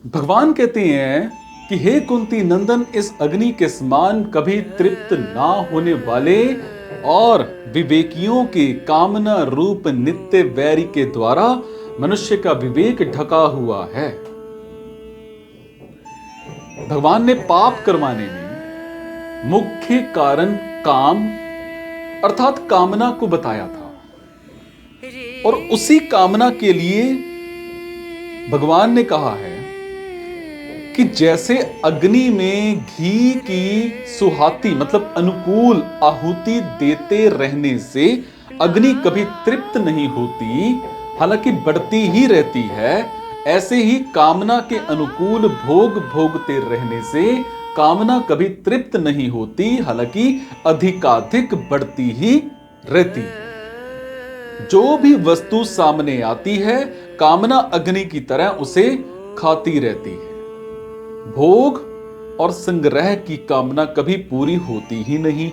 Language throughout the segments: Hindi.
भगवान कहते हैं कि हे कुंती नंदन, इस अग्नि के समान कभी तृप्त ना होने वाले और विवेकियों के कामना रूप नित्य वैरी के द्वारा मनुष्य का विवेक ढका हुआ है। भगवान ने पाप करवाने में मुख्य कारण काम अर्थात कामना को बताया था, और उसी कामना के लिए भगवान ने कहा है कि जैसे अग्नि में घी की सुहाती मतलब अनुकूल आहुति देते रहने से अग्नि कभी तृप्त नहीं होती, हालांकि बढ़ती ही रहती है, ऐसे ही कामना के अनुकूल भोग भोगते रहने से कामना कभी तृप्त नहीं होती, हालांकि अधिकाधिक बढ़ती ही रहती है। जो भी वस्तु सामने आती है, कामना अग्नि की तरह उसे खाती रहती है। भोग और संग्रह की कामना कभी पूरी होती ही नहीं।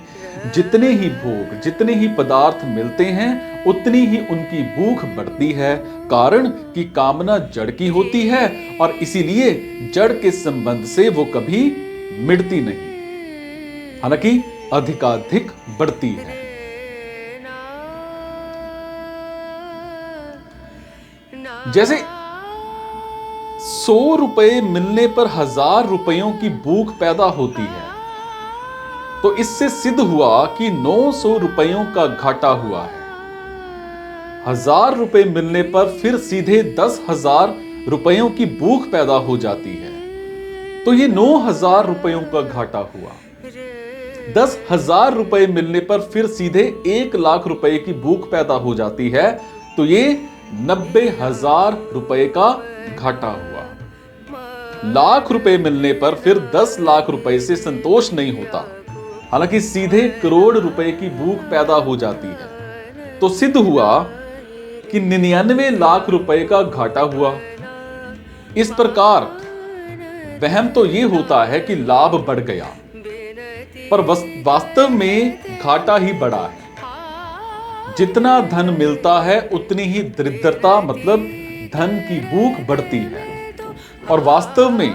जितने ही भोग, जितने ही पदार्थ मिलते हैं, उतनी ही उनकी भूख बढ़ती है। कारण कि कामना जड़ की होती है और इसीलिए जड़ के संबंध से वो कभी मिटती नहीं, हालांकि अधिकाधिक बढ़ती है। जैसे 100 रुपए मिलने पर 1000 रुपयों की भूख पैदा होती है, तो इससे सिद्ध हुआ कि 900 रुपयों का घाटा हुआ है। 1000 रुपए मिलने पर फिर सीधे 10,000 रुपयों की भूख पैदा हो जाती है, तो ये 9,000 रुपयों का घाटा हुआ। 10,000 रुपए मिलने पर फिर सीधे 1 लाख रुपए की भूख पैदा हो जाती है, तो ये 90,000 रुपए का घाटा हुआ। लाख रुपए मिलने पर फिर 10 लाख रुपए से संतोष नहीं होता, हालांकि सीधे करोड़ रुपए की भूख पैदा हो जाती है, तो सिद्ध हुआ कि 99 लाख रुपए का घाटा हुआ। इस प्रकार वहम तो यह होता है कि लाभ बढ़ गया, पर वास्तव में घाटा ही बढ़ा है। जितना धन मिलता है उतनी ही दरिद्रता मतलब धन की भूख बढ़ती है, और वास्तव में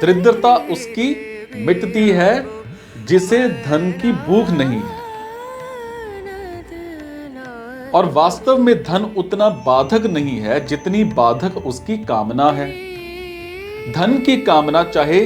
दरिद्रता उसकी मिटती है जिसे धन की भूख नहीं है। और वास्तव में धन उतना बाधक नहीं है जितनी बाधक उसकी कामना है। धन की कामना चाहे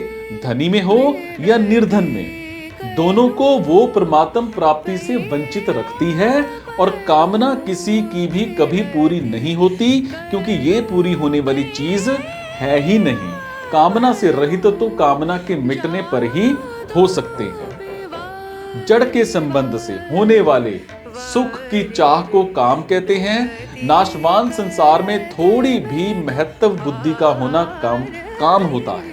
धनी में हो या निर्धन में, दोनों को वो परमात्म प्राप्ति से वंचित रखती है, और कामना किसी की भी कभी पूरी नहीं होती, क्योंकि ये पूरी होने वाली चीज है ही नहीं। कामना से रहित तो कामना के मिटने पर ही हो सकते हैं। जड़ के संबंध से होने वाले सुख की चाह को काम कहते हैं। नाशवान संसार में थोड़ी भी महत्व बुद्धि का होना काम होता है।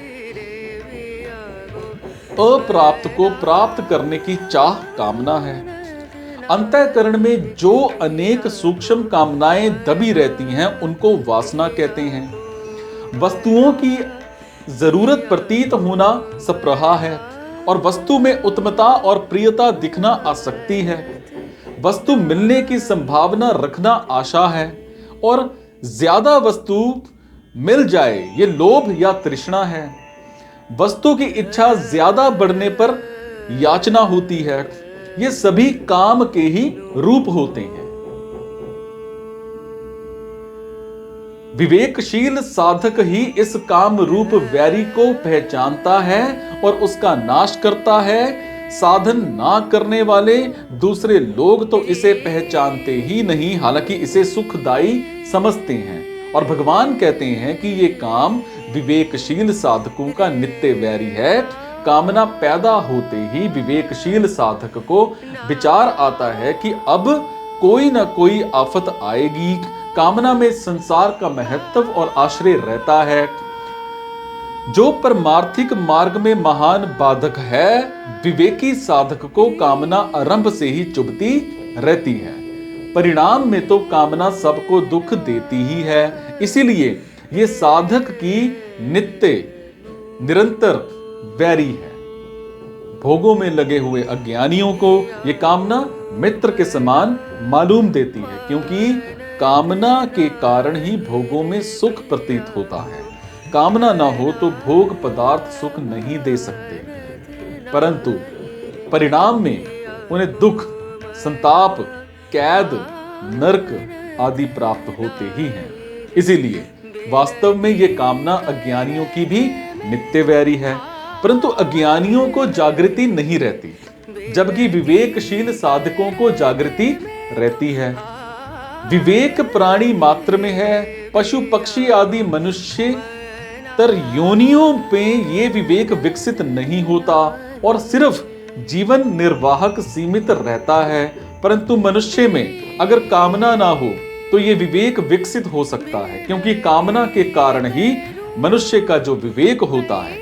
अप्राप्त को प्राप्त करने की चाह कामना है। अंतःकरण में जो अनेक सूक्ष्म कामनाएं दबी रहती हैं उनको वासना कहते हैं। वस्तुओं की जरूरत प्रतीत होना सप्रहा है, और वस्तु में उत्तमता और प्रियता दिखना आसक्ति है। वस्तु मिलने की संभावना रखना आशा है, और ज्यादा वस्तु मिल जाए ये लोभ या तृष्णा है। वस्तु की इच्छा ज्यादा बढ़ने पर याचना होती है। ये सभी काम के ही रूप होते हैं। विवेकशील साधक ही इस काम रूप वैरी को पहचानता है और उसका नाश करता है। साधन ना करने वाले दूसरे लोग तो इसे पहचानते ही नहीं, हालांकि इसे सुखदायी समझते हैं। और भगवान कहते हैं कि ये काम विवेकशील साधकों का नित्य वैरी है। कामना पैदा होते ही विवेकशील साधक को विचार आता है कि अब कोई ना कोई आफत आएगी। कामना में संसार का महत्व और आश्रय रहता है। जो परमार्थिक मार्ग में महान बाधक है, विवेकी साधक को कामना आरंभ से ही चुभती रहती है। परिणाम में तो कामना सबको दुख देती ही है। इसीलिए ये साधक की नित्य निरंतर वैरी है। भोगों में लगे हुए अज्ञानियों को ये कामना मित्र के समान मालूम देती है, क्योंकि कामना के कारण ही भोगों में सुख प्रतीत होता है। कामना ना हो तो भोग पदार्थ सुख नहीं दे सकते, परंतु परिणाम में उन्हें दुख, संताप, कैद, नरक आदि प्राप्त होते ही हैं। इसीलिए वास्तव में ये कामना अज्ञानियों की भी नित्य वैरी है, परंतु अज्ञानियों को जागृति नहीं रहती, जबकि विवेकशील साधकों को जागृति रहती है। विवेक प्राणी मात्र में है, पशु पक्षी आदि मनुष्य तर योनियों पे ये विवेक विकसित नहीं होता और सिर्फ जीवन निर्वाहक सीमित रहता है। परंतु मनुष्य में अगर कामना ना हो तो ये विवेक विकसित हो सकता है, क्योंकि कामना के कारण ही मनुष्य का जो विवेक होता है,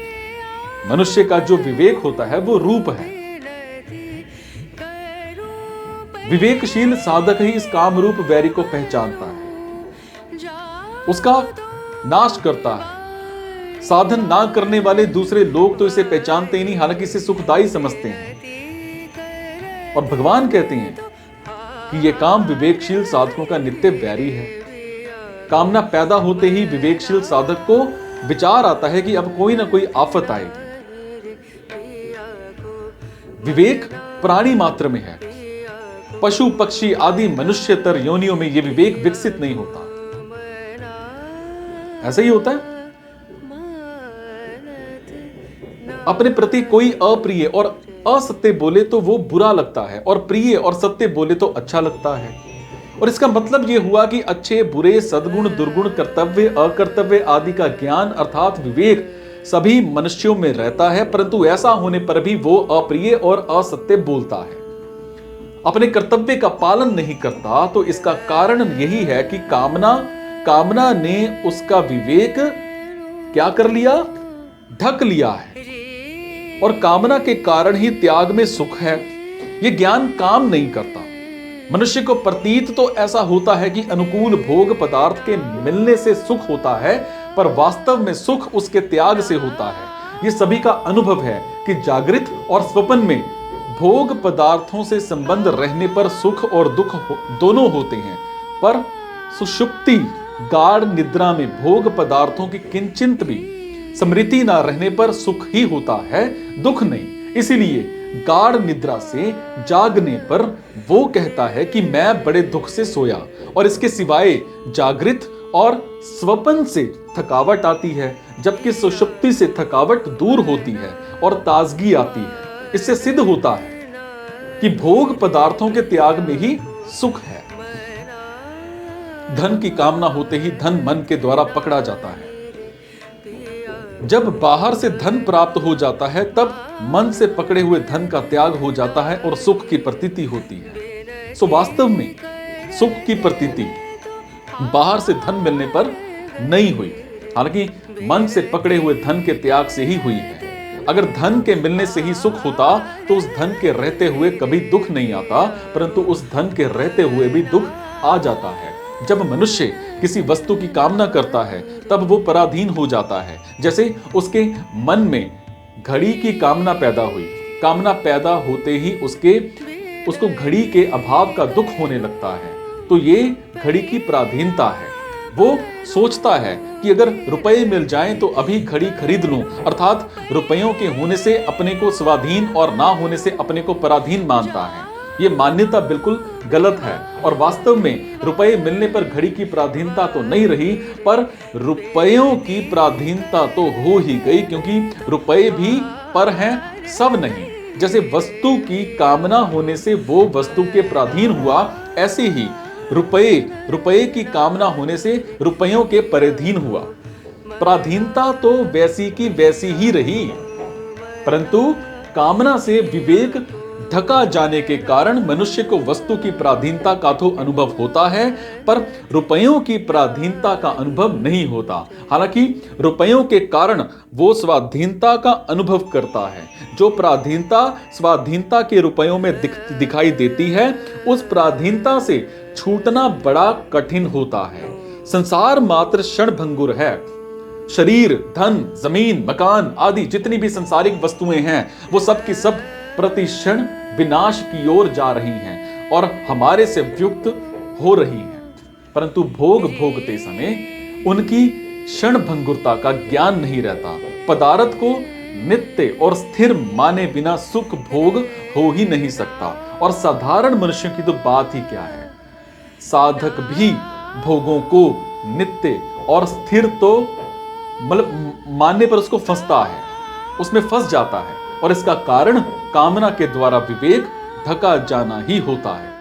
मनुष्य का जो विवेक होता है वो रूप है। विवेकशील साधक ही इस काम रूप वैरी को पहचानता है, उसका नाश करता है। साधन ना करने वाले दूसरे लोग तो इसे पहचानते ही नहीं, हालांकि इसे सुखदायी समझते हैं। और भगवान कहते हैं कि यह काम विवेकशील साधकों का नित्य वैरी है। कामना पैदा होते ही विवेकशील साधक को विचार आता है कि अब कोई ना कोई आफत आएगी। विवेक प्राणी मात्र में है, पशु पक्षी आदि मनुष्यतर योनियों में यह विवेक विकसित नहीं होता। ऐसा ही होता है, अपने प्रति कोई अप्रिय और असत्य बोले तो वो बुरा लगता है, और प्रिय और सत्य बोले तो अच्छा लगता है। और इसका मतलब यह हुआ कि अच्छे बुरे, सद्गुण दुर्गुण, कर्तव्य अकर्तव्य आदि का ज्ञान अर्थात विवेक सभी मनुष्यों में रहता है, परंतु ऐसा होने पर भी वो अप्रिय और असत्य बोलता है, अपने कर्तव्य का पालन नहीं करता। तो इसका कारण यही है कि कामना ने उसका विवेक क्या कर लिया, ढक लिया है। और कामना के कारण ही त्याग में सुख है। यह ज्ञान काम नहीं करता। मनुष्य को प्रतीत तो ऐसा होता है कि अनुकूल भोग पदार्थ के मिलने से सुख होता है, पर वास्तव में सुख उसके त्याग से होता है। यह सभी का अनुभव है कि जागृत और स्वप्न में भोग पदार्थों से संबंध रहने पर सुख और दुख दोनों होते हैं, पर सुषुप्ति गाढ़ निद्रा में भोग पदार्थों की किंचित भी स्मृति ना रहने पर सुख ही होता है, दुख नहीं। इसीलिए गाढ़ निद्रा से जागने पर वो कहता है कि मैं बड़े दुख से सोया, और इसके सिवाय जागृत और स्वप्न से थकावट आती है, जबकि सुषुप्ति से थकावट दूर होती है और ताजगी आती है। इससे सिद्ध होता है कि भोग पदार्थों के त्याग में ही सुख है। धन की कामना होते ही धन मन के द्वारा पकड़ा जाता है। जब बाहर से धन प्राप्त हो जाता है तब मन से पकड़े हुए धन का त्याग हो जाता है और सुख की प्रतीति होती है। सो वास्तव में सुख की प्रतीति बाहर से धन मिलने पर नहीं हुई, हालांकि मन से पकड़े हुए धन के त्याग से ही हुई है। अगर धन के मिलने से ही सुख होता तो उस धन के रहते हुए कभी दुख नहीं आता, परंतु उस धन के रहते हुए भी दुख आ जाता है। जब मनुष्य किसी वस्तु की कामना करता है तब वो पराधीन हो जाता है। जैसे उसके मन में घड़ी की कामना पैदा हुई, कामना पैदा होते ही उसको घड़ी के अभाव का दुख होने लगता है, तो ये घड़ी की पराधीनता है। वो सोचता है कि अगर रुपए मिल जाएं तो अभी घड़ी खरीद लूं, अर्थात रुपयों के होने से अपने को स्वाधीन और ना होने से अपने को पराधीन मानता है। ये मान्यता बिल्कुल गलत है, और वास्तव में रुपए मिलने पर घड़ी की पराधीनता तो नहीं रही, पर रुपयों की पराधीनता तो हो ही गई, क्योंकि रुपए भी पर हैं, सब नहीं। जैसे वस्तु की कामना होने से वो वस्तु के पराधीन हुआ, ऐसे ही रुपए की कामना होने से रुपयों के पराधीन हुआ। पराधीनता तो वैसी की वैसी ही रही, परंतु कामना से विवेक ढका जाने के कारण मनुष्य को वस्तु की पराधीनता का तो अनुभव होता है, पर रुपयों की पराधीनता का अनुभव नहीं होता। हालांकि रुपयों के कारण वो स्वाधीनता का अनुभव करता है। जो पराधीनता स्वाधीनता के रुपयों में दिखाई देती है, उस पराधीनता से छूटना बड़ा कठिन होता है। संसार मात्र क्षणभंगुर है। शरीर, धन, जमीन, मकान आदि जितनी भी संसारिक वस्तुएं हैं, वो सब की सब प्रतिक्षण विनाश की ओर जा रही हैं और हमारे से व्युक्त हो रही हैं, परंतु भोग भोगते समय उनकी क्षण भंगुरता का ज्ञान नहीं रहता। पदार्थ को नित्य और स्थिर माने बिना सुख भोग हो ही नहीं सकता, और साधारण मनुष्यों की तो बात ही क्या है। साधक भी भोगों को नित्य और स्थिर तो मतलब मानने पर उसको फंसता है, उसमें फंस जाता है, और इसका कारण कामना के द्वारा विवेक ढका जाना ही होता है।